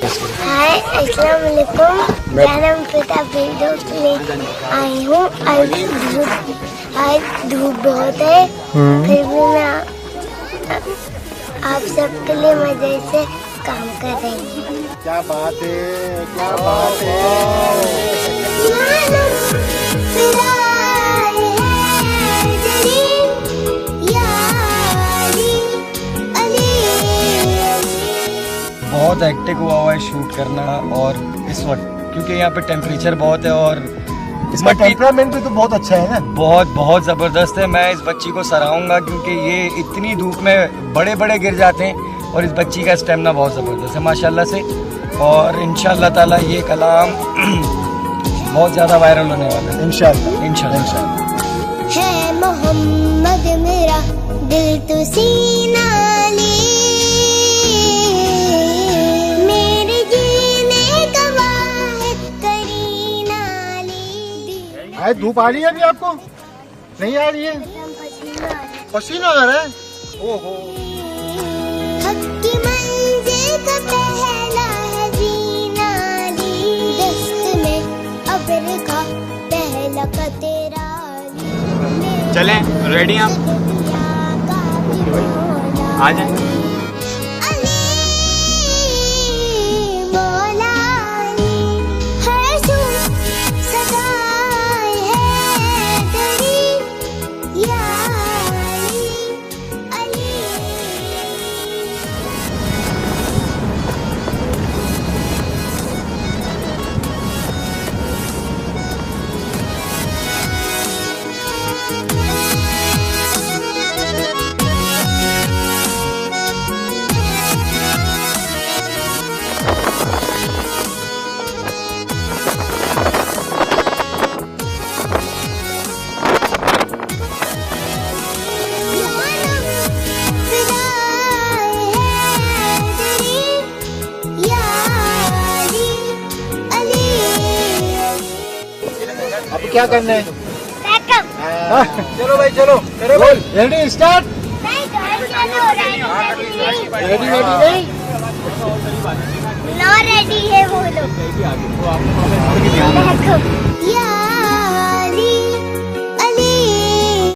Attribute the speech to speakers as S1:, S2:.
S1: हाय अस्सलाम वालेकुम। मेरा नाम पिता वीडियो के लिए आई हूँ। आज धूप बहुत है, फिर भी मैं आप सबके लिए मजे से काम कर रही हूँ।
S2: क्या बात है, क्या बात है।
S3: बहुत हेक्टिक हुआ है शूट करना, और इस वक्त क्योंकि यहाँ पे टेम्परेचर बहुत है और
S2: इसका टेम्परामेंट भी तो बहुत अच्छा है ना।
S3: बहुत ज़बरदस्त है। मैं इस बच्ची को सराहूँगा क्योंकि ये इतनी धूप में बड़े गिर जाते हैं, और इस बच्ची का स्टेमिना बहुत ज़बरदस्त है माशाल्लाह से। और इंशाल्लाह ताला ये कलाम बहुत ज़्यादा वायरल होने वाला है इंशाल्लाह।
S1: है मोहम्मद मेरा दिल तो सीना ले, मेरे जीने का वाहिद करीना ले।
S2: आज धूप आ रही है अभी आपको? नहीं आ रही है? पसीना आ रहा है। ओहो।
S1: हक की मंजिल का पहला हसीना ली, दस्त में अब्र का पहला कतरा।
S3: चलें, रेडी हैं आप? आ जाएं।
S2: अब क्या करना है?
S1: चलो
S2: भाई चलो, रेडी स्टार्ट।
S1: रेडी नहीं, रेडी है वो।